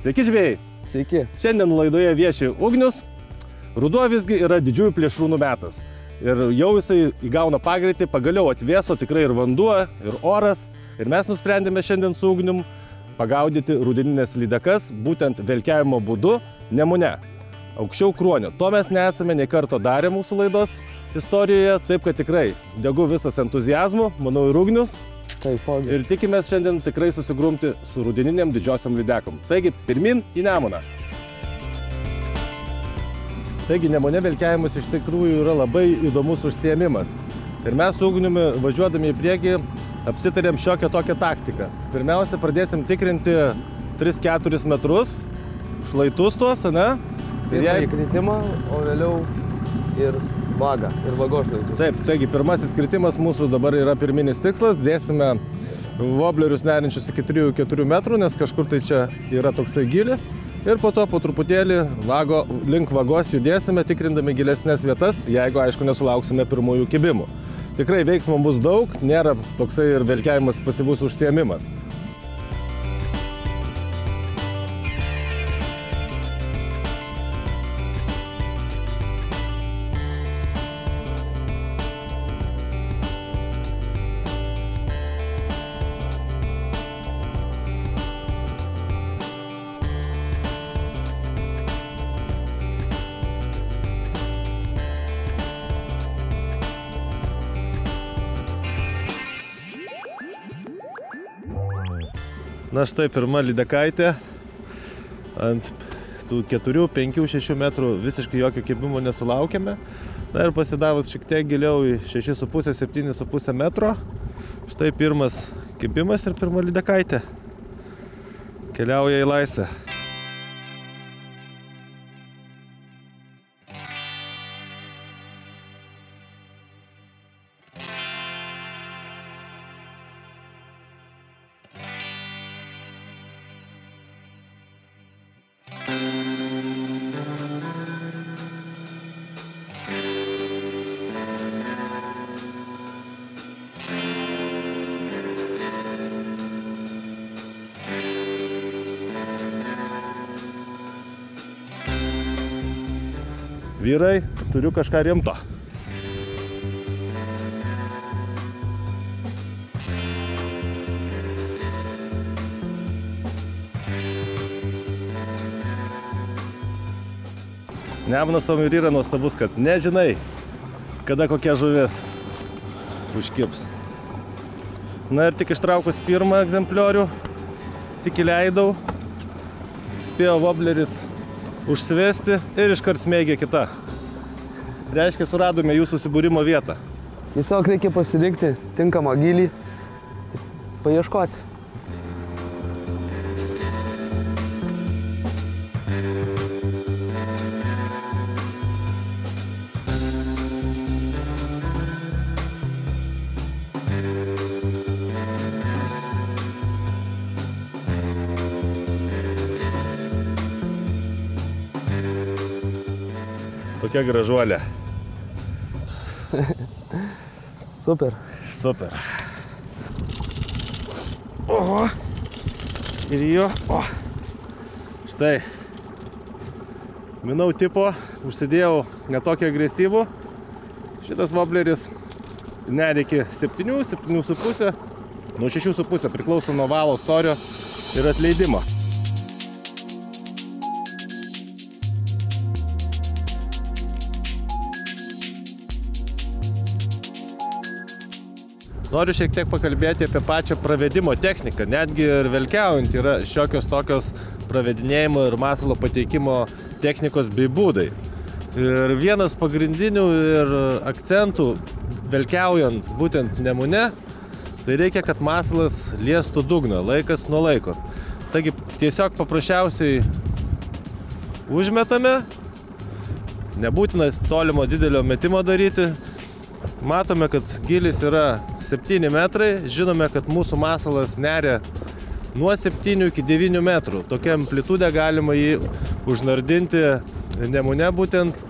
Sveiki žvėjai! Sveiki. Šiandien laidoje vieši Ugnius. Ruduo visgi yra didžiųjų plėšrūnų metas. Ir jau jisai įgauna pagreitį, pagaliau atvėso tikrai ir vanduo, ir oras. Ir mes nusprendėme šiandien su Ugnium pagaudyti rudeninės lydekas, būtent velkiavimo būdu Nemune, aukščiau Kruonio. To mes nesame nei karto darę mūsų laidos istorijoje, taip kad tikrai degu visas entuziazmu, manau ir Ugnius. Taipogi. Ir tikimės šiandien tikrai susigrumti su rudeniniam didžiosiam lydekom. Taigi, pirmin į Nemuną. Taigi, Nemune velkiavimas iš tikrųjų yra labai įdomus užsiėmimas. Ir mes su Ugniumi važiuodami į priekį apsitarėm šiokią tokią taktiką. Pirmiausia, pradėsim tikrinti 3-4 metrus, šlaitus tuos, ne? Pirmąjį kritimą, o vėliau ir vagą, ir vagos šlaitus. Taip, taigi pirmasis kritimas mūsų dabar yra pirminis tikslas. Dėsime voblerius nerinčius iki 3-4 metrų, nes kažkur tai čia yra toksai gilis. Ir po to po truputėlį link vagos judėsime, tikrindami gilesnės vietas, jeigu, aišku, nesulauksime pirmųjų kibimų. Tikrai veiksmo bus daug, nėra toksai ir velkiavimas pasyvus užsiėmimas. Na štai pirma lydekaitė, ant tų 4, 5, 6 metrų visiškai jokio kibimo nesulaukėme. Na ir pasidavus šiek tiek giliau į 6,5, 7,5 metro, štai pirmas kibimas ir pirma lydekaitė keliauja į laisvę. Vyrai, turiu kažką rimto. Nemunas tom ir yra nuostabus, kad nežinai, kada kokia žuvis užkibs. Na ir tik ištraukus pirmą egzempliorių, tik įleidau, spėjo wobleris užsivesti ir iškart smėgė kita. Reiškia, suradome jų susibūrimo vietą. Tiesiog reikia pasirinkti tinkamą gylį, paieškoti. Tokia gražuolė. Super. Super. Oho. Ir jo. O. Štai. Minau tipo. Užsidėjau netokį agresyvų. Šitas wobleris nereikia 7, 7,5. Nuo 6,5 priklauso nuo valo storio ir atleidimo. Noriu šiek tiek pakalbėti apie pačią pravedimo techniką. Netgi ir velkiaujant yra šiokios tokios pravedinėjimo ir masalo pateikimo technikos bei būdai. Ir vienas pagrindinių ir akcentų velkiaujant būtent Nemune, tai reikia, kad masalas liestų dugną, laikas nuo laiko. Taigi tiesiog paprasčiausiai užmetame, nebūtina tolimo didelio metimo daryti. Matome, kad gylis yra 7 metrai, žinome, kad mūsų masalas neria nuo 7 iki 9 metrų. Tokia amplitudė galima jį užnardinti Nemune būtent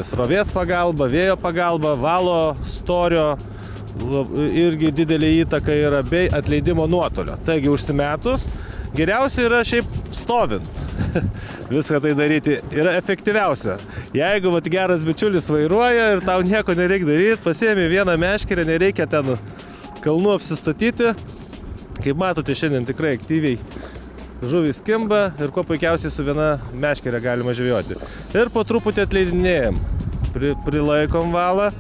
srovės pagalba, vėjo pagalba, valo storio irgi didelė įtaka yra, bei atleidimo nuotolio. Taigi užsimetus, geriausia yra šiaip stovint. Viską tai daryti yra efektyviausia. Jeigu geras bičiulis vairuoja ir tau nieko nereikia daryti, pasiemi vieną meškerę, nereikia ten kalnų apsistatyti. Kaip matote, šiandien tikrai aktyviai žuvys kimba ir kuo puikiausiai su viena meškerė galima žvejoti. Ir po truputį atleidinėjam. Prilaikom valą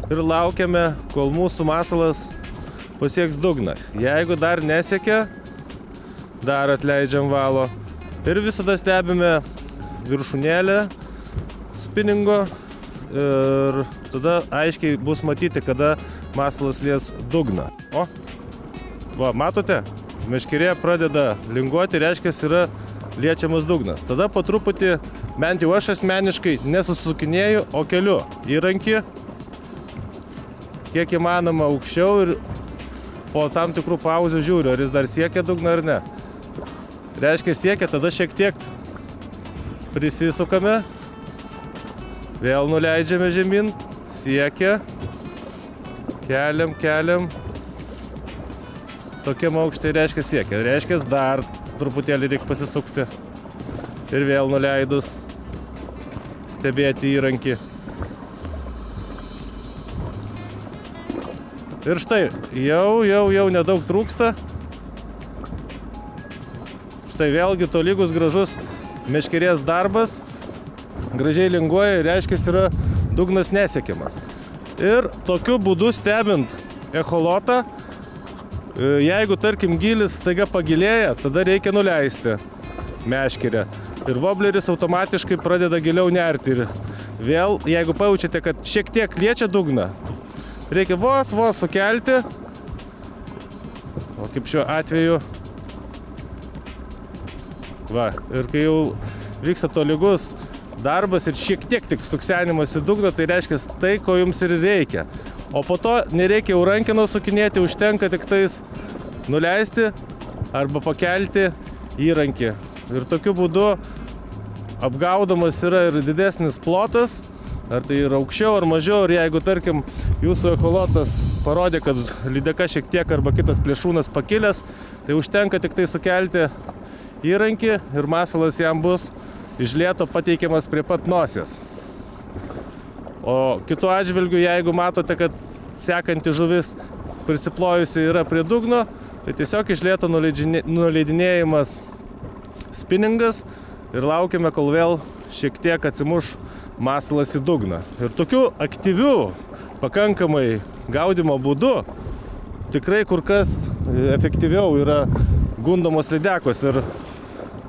ir laukiame, kol mūsų masalas pasieks dugną. Jeigu dar nesiekia, dar atleidžiam valo. Ir visada stebime viršūnėlę spiningo ir tada aiškiai bus matyti, kada masalas lies dugną. O, va, matote? Meškerė pradeda linguoti, reiškia, yra liečiamas dugnas. Tada po truputį, bent jau aš asmeniškai, nesusukinėju, o keliu įrankį, kiek įmanoma aukščiau ir po tam tikrų pauzių žiūriu, ar jis dar siekia dugną ar ne. Reiškia, siekia, tada šiek tiek prisisukame, vėl nuleidžiame žemyn, siekia, keliam. Tokiam aukštai reiškia siekia. Reiškia, dar truputėlį reikia pasisukti ir vėl nuleidus stebėti įrankį. Ir štai, jau nedaug trūksta. Štai vėlgi tolygus gražus meškerės darbas. Gražiai linguoja, reiškia, yra dugnas nesiekiamas. Ir tokiu būdu stebint echolotą, jeigu, tarkim, gylis staiga pagilėja, tada reikia nuleisti meškerę. Ir wobleris automatiškai pradeda giliau nerti. Ir vėl, jeigu pajaučiate, kad šiek tiek liečia dugną, reikia vos sukelti. O kaip šiuo atveju. Va, ir kai jau vyksta tolygus darbas ir šiek tiek tik stuksenimas į dugną, tai reiškia tai, ko jums ir reikia. O po to nereikia jau rankino sukinėti, užtenka tik tais nuleisti arba pakelti įrankį. Ir tokiu būdu apgaudamas yra ir didesnis plotas, ar tai yra aukščiau ar mažiau. Ir jeigu, tarkim, jūsų echolotas parodė, kad lydeka šiek tiek arba kitas plėšrūnas pakilęs, tai užtenka tik tai sukelti įrankį ir masalas jam bus iš lėto pateikiamas prie pat nosies. O kitu atžvilgiu, jeigu matote, kad sekanti žuvis prisiplojusi yra prie dugno, tai tiesiog iš lėto nuleidinėjimas spiningas ir laukiame, kol vėl šiek tiek atsimuš masalas į dugną. Ir tokiu aktyviu, pakankamai gaudimo būdu tikrai kur kas efektyviau yra gundomos lydekos. Ir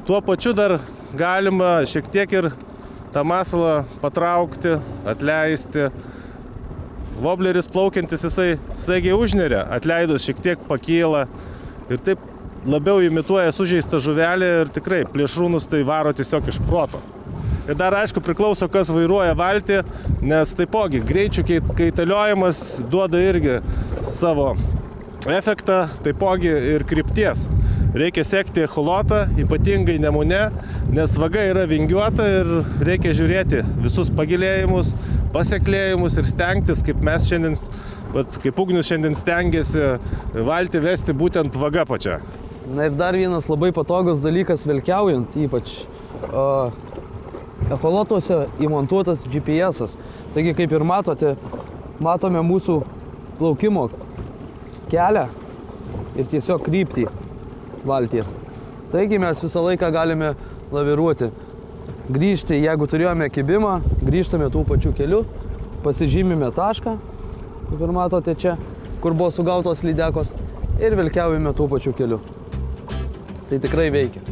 tuo pačiu dar galima šiek tiek ir tą masalą patraukti, atleisti. Wobleris plaukiantis jisai staigiai užneria, atleidus šiek tiek pakyla ir taip labiau imituoja sužeistą žuvelį ir tikrai plėšrūnus tai varo tiesiog iš proto. Ir dar aišku priklauso, kas vairuoja valtį, nes taipogi greičių kaitaliojimas duoda irgi savo efektą, taipogi ir krypties. Reikia sekti echolotą, ypatingai Nemune, nes vaga yra vingiuota ir reikia žiūrėti visus pagilėjimus, paseklėjimus ir stengtis, kaip mes šiandien, kaip Ugnius šiandien stengiasi valtį vesti būtent vaga pačia. Na ir dar vienas labai patogus dalykas velkiaujant, ypač echolotuose įmontuotas GPS-as. Taigi, kaip ir matote, matome mūsų plaukimo kelią ir tiesiog kryptį valties. Taigi mes visą laiką galime laviruoti. Grįžti, jeigu turėjome kibimą, grįžtame tų pačių kelių, pasižymime tašką, kaip ir matote čia, kur buvo sugautos lydekos, ir velkiaujame tų pačių kelių. Tai tikrai veikia.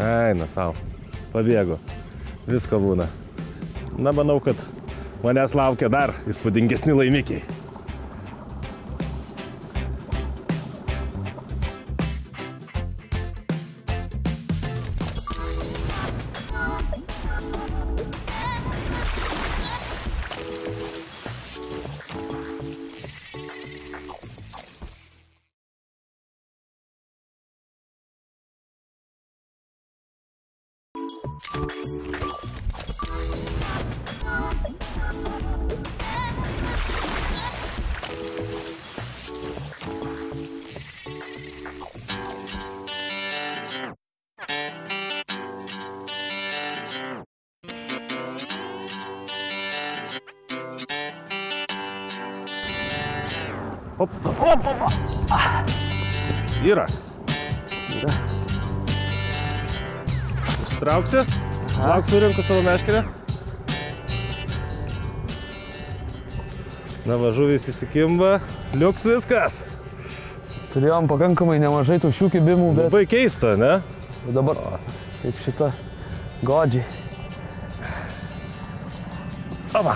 Eina savo. Pabėgo. Visko būna. Na, manau, kad manęs laukia dar įspūdingesni laimikiai. Op. Yra. Ištrauksi. Lauk surinku savo meškerę. Na va, žuvys įsikimba. Liuks viskas. Turėjom pakankamai nemažai tuščių kibimų, bet... Labai keista, ne? Dabar kaip šita godžiai. Opa.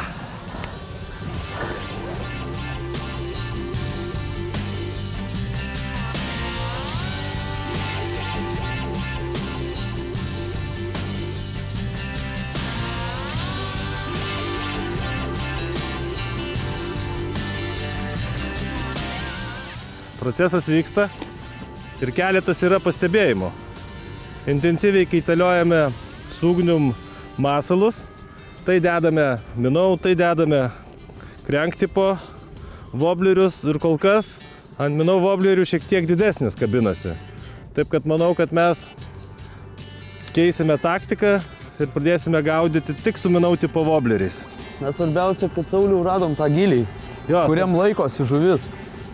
Procesas vyksta ir keletas yra pastebėjimų. Intensyviai kaitaliojame su ugnium masalus. Tai dedame minau, tai dedame krenktipo voblerius ir kol kas ant minau voblerių šiek tiek didesnis kabinasi. Taip kad manau, kad mes keisime taktiką ir pradėsime gaudyti tik su minau tipo vobleriais. Nes svarbiausia, kad Sauliau radom tą gilį, kuriam laikosi žuvis.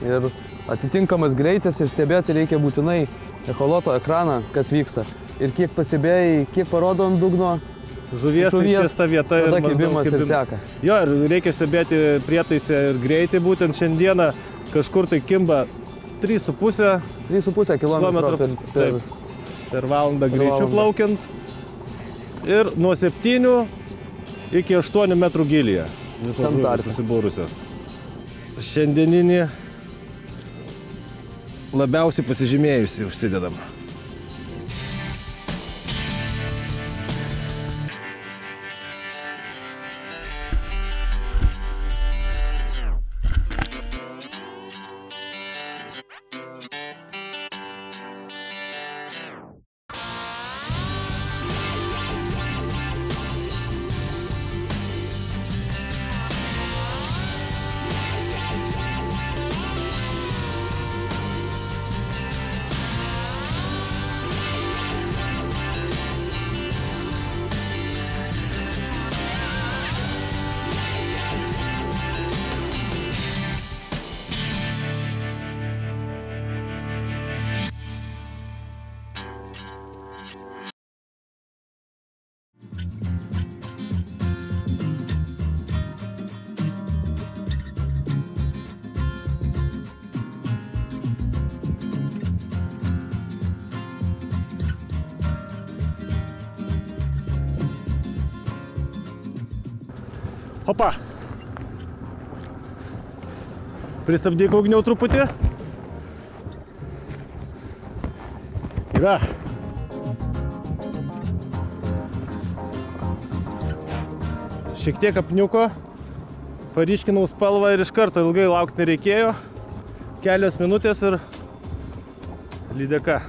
Ir atitinkamas greitis ir stebėti reikia būtinai echoloto ekraną, kas vyksta. Ir kiek pastebėjai, kiek parodo ant dugno žuvies iškesta vieta ir kibimas ir seka. Jo, ir reikia stebėti prietaisę ir greitį. Būtent šiandieną kažkur tai kimba 3,5 km per valandą greičiu plaukiant. Ir nuo 7 iki 8 metrų gilyje visos žuvys susibūrusios. Šiandieninį labiausiai pasižymėjusi užsidedam. Opa. Pristabdyk ugniau truputį. Yra. Šiek tiek apniuko. Paryškinau spalvą ir iš karto ilgai laukti nereikėjo. Kelios minutės ir lydeka.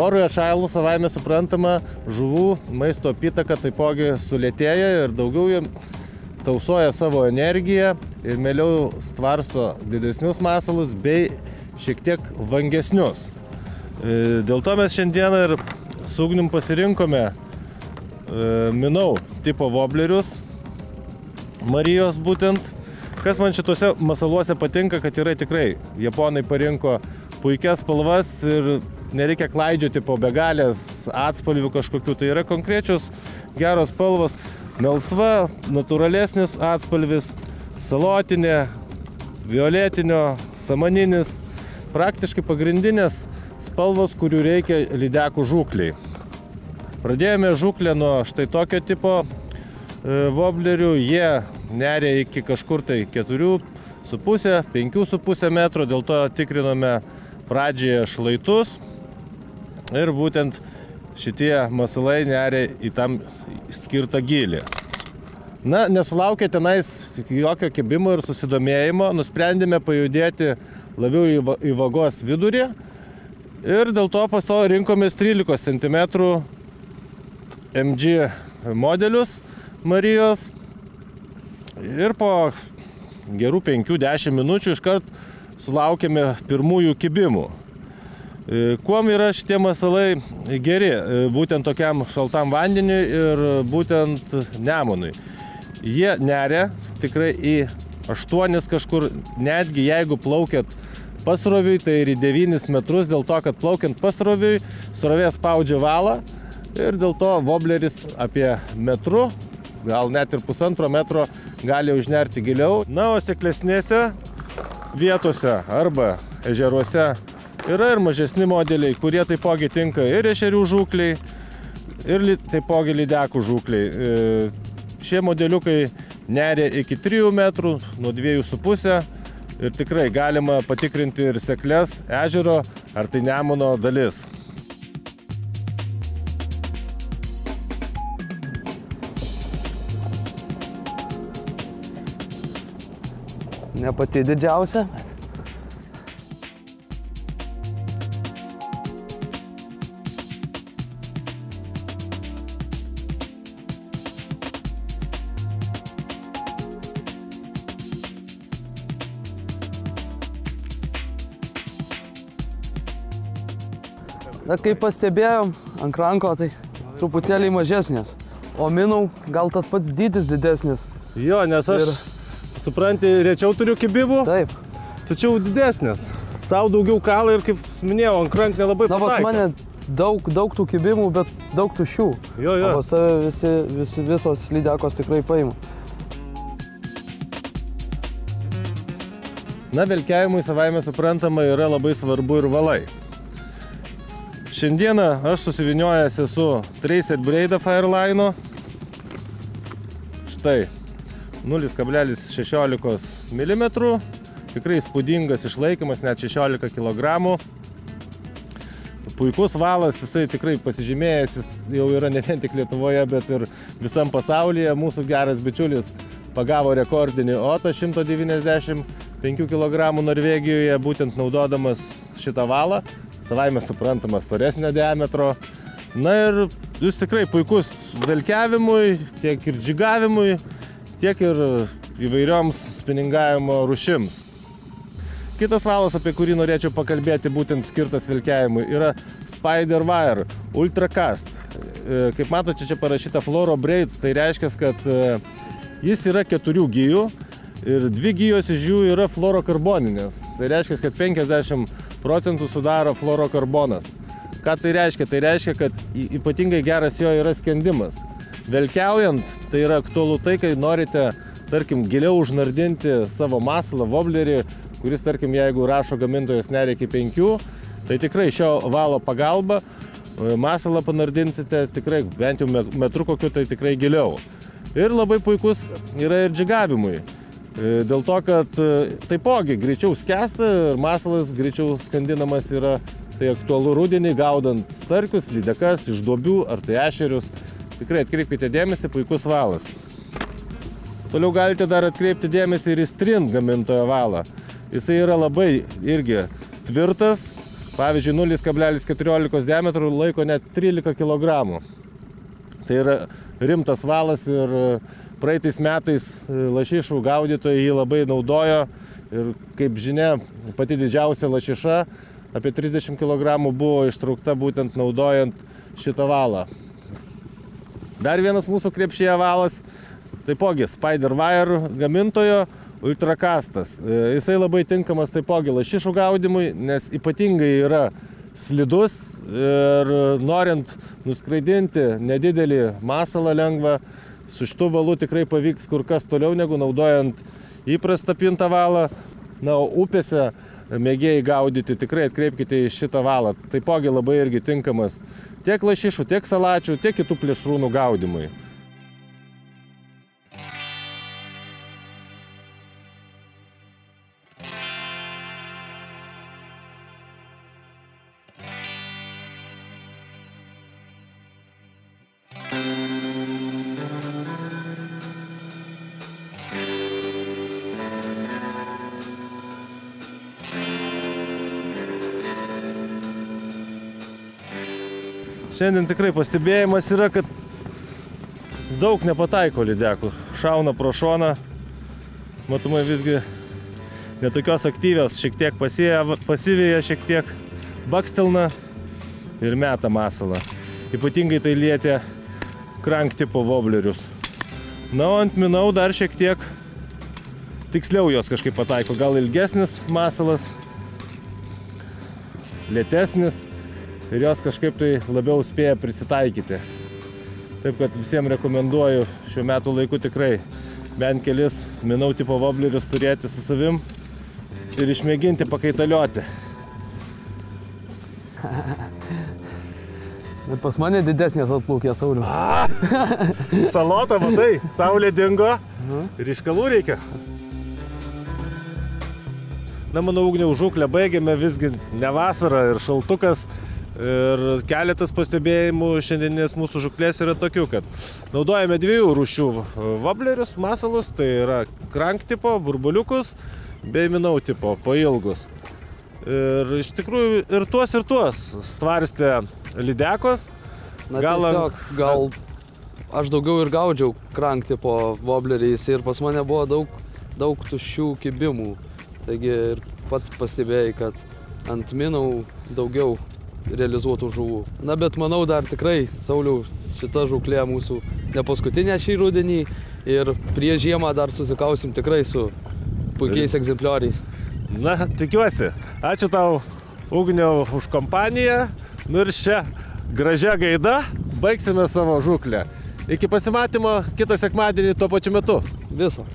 Orui atšalus savaime suprantama, žuvų maisto apytaka taipogi sulėtėja ir daugiau jie tausoja savo energiją ir mieliau stvarsto didesnius masalus bei šiek tiek vangesnius. Dėl to mes šiandieną ir su ugnim pasirinkome minau tipo voblerius, Marijos būtent, Kas man šituose masaluose patinka, kad yra tikrai. Japonai parinko puikias spalvas ir nereikia klaidžioti po begalės atspalvių kažkokių. Tai yra konkrečios geros spalvos. Melsva, natūralesnis atspalvis, salotinė, violetinio, samaninis. Praktiškai pagrindinės spalvos, kurių reikia lydekų žūkliai. Pradėjome žūklę nuo štai tokio tipo voblerių. Jie neria iki kažkur tai 4,5–5,5 metro, dėl to tikrinome pradžioje šlaitus ir būtent šitie masalai neria į tam skirtą gylį. Na, nesulaukę tenais jokio kibimo ir susidomėjimo, nusprendėme pajudėti labiau į vagos vidurį ir dėl to pasto rinkomės 13 cm MG modelius Marijos. Ir po gerų 5–10 minučių iškart sulaukėme pirmųjų kibimų. Kuom yra šitie masalai geri, būtent tokiam šaltam vandeniui ir būtent Nemunui. Jie neria tikrai į 8 kažkur, netgi jeigu plaukėt pasroviui, tai ir į 9 metrus, dėl to, kad plaukiant pasroviui, srovė spaudžia valą ir dėl to wobleris apie metru, gal net ir 1,5 metro gali užnerti giliau. Na, o seklesnėse vietose arba ežeruose yra ir mažesni modeliai, kurie taipogi tinka ir ešerių žūkliai, ir taipogi lydekų žūkliai. Šie modeliukai neria iki 3 metrų, nuo 2,5 ir tikrai galima patikrinti ir sekles ežero ar tai Nemuno dalis. Ne pati didžiausia. Na, kaip pastebėjom, ant kranko tai truputėlį mažesnės, o minų gal tas pats dydis didesnis. Jo, nes aš, supranti, rečiau turiu kibimų, Taip. tačiau didesnės. Tau daugiau kala ir, kaip minėjau, ant krank nelabai Na, pas pataiko. mane daug tų kibimų, bet daug tuščių. Jo. O pas tave visos lydekos tikrai paima. Na, velkiavimui savaime suprantama yra labai svarbu ir valai. Šiandieną aš susiviniojęs esu Tracer Braid Fireline'o. Štai 0,16 mm. Tikrai įspūdingas išlaikymas, net 16 kg. Puikus valas, jisai tikrai pasižymėjęs, jis jau yra ne vien tik Lietuvoje, bet ir visam pasaulyje. Mūsų geras bičiulis pagavo rekordinį otą 195 kg Norvegijoje, būtent naudodamas šitą valą. Savaime suprantama, storesnio diametro. Na ir jis tikrai puikus velkiavimui, tiek ir džigavimui, tiek ir įvairioms spiningavimo rūšims. Kitas valas, apie kurį norėčiau pakalbėti, būtent skirtas velkiavimui, yra Spider Wire Ultra Cast. Kaip matote, čia parašyta Fluoro Braid, tai reiškia, kad jis yra 4 gijų ir 2 gijos iš jų yra fluorokarboninės. Tai reiškia, kad 50% sudaro fluorokarbonas. Ką tai reiškia? Tai reiškia, kad ypatingai geras jo yra skendimas. Velkiaujant, tai yra aktualu tai, kai norite, tarkim, giliau užnardinti savo masalą, woblerį, kuris, tarkim, jeigu rašo gamintojas neria iki 5, tai tikrai šio valo pagalba masalą panardinsite tikrai bent jau metru kokiu, tai tikrai giliau. Ir labai puikus yra ir džigavimui. Dėl to, kad taipogi greičiau skęsta ir masalas greičiau skandinamas yra. Tai aktualu rudenį, gaudant starkius, lydekas iš duobių ar tai ešerius. Tikrai atkreipkite dėmesį, puikus valas. Toliau galite dar atkreipti dėmesį ir į Strin gamintojo valą. Jisai yra labai irgi tvirtas, pavyzdžiui 0,14 diametrų laiko net 13 kg. Tai yra rimtas valas ir praeitais metais lašišų gaudytojai jį labai naudojo ir, kaip žinia, pati didžiausia lašiša apie 30 kg buvo ištraukta būtent naudojant šitą valą. Dar vienas mūsų krepšyje valas, taipogi Spider Wire gamintojo ultrakastas. Jisai labai tinkamas taipogi lašišų gaudymui, nes ypatingai yra slidus ir norint nuskraidinti nedidelį masalą lengvą, su šitu valu tikrai pavyks kur kas toliau negu naudojant įprastą pintą valą. Na, o upėse mėgėjai gaudyti tikrai atkreipkite į šitą valą. Taipogi labai irgi tinkamas tiek lašišų, tiek salačių, tiek kitų plėšrūnų gaudymui. Šiandien tikrai pastebėjimas yra, kad daug nepataiko lydekų. Šauna pro šoną, matomai visgi netokios aktyvios, šiek tiek pasiveja, šiek tiek bakstelna ir meta masalą. Ypatingai tai lietė crank tipo woblerius. Na, o ant minau dar šiek tiek tiksliau jos kažkaip pataiko. Gal ilgesnis masalas, lėtesnis. Ir jos kažkaip tai labiau spėja prisitaikyti. Taip kad visiems rekomenduoju šiuo metu laiku tikrai bent kelis minau tipo woblerius turėti su savim ir išmėginti pakaitalioti. Bet pas mane didesnės atplaukė, Sauliau. Salota, matai, saulė dingo ir iškalų reikia. Na, manau, ugniaus žūklę baigėme, visgi ne vasara ir šaltukas. Ir keletas pastebėjimų šiandieninės mūsų žūklės yra tokių, kad naudojame dviejų rūšių woblerius, masalus, tai yra crank tipo, burbuliukus, bei minau tipo, pailgus. Ir iš tikrųjų ir tuos stvarstė lydekos. Na, gal aš daugiau ir gaudžiau crank tipo wobleriais ir pas mane buvo daug tuščių kibimų. Taigi ir pats pastebėjai, kad ant minau daugiau realizuotų žuvų. Na, bet manau dar tikrai, Sauliau, šita žūklė mūsų ne paskutinė šį rudenį ir prieš žiemą dar susikausim tikrai su puikiais egzemplioriais. Na, tikiuosi. Ačiū tau, Ugniau, už kompaniją. Nu ir šią gražią gaidą baigsime savo žūklę. Iki pasimatymo kitą sekmadienį tuo pačiu metu. Viso.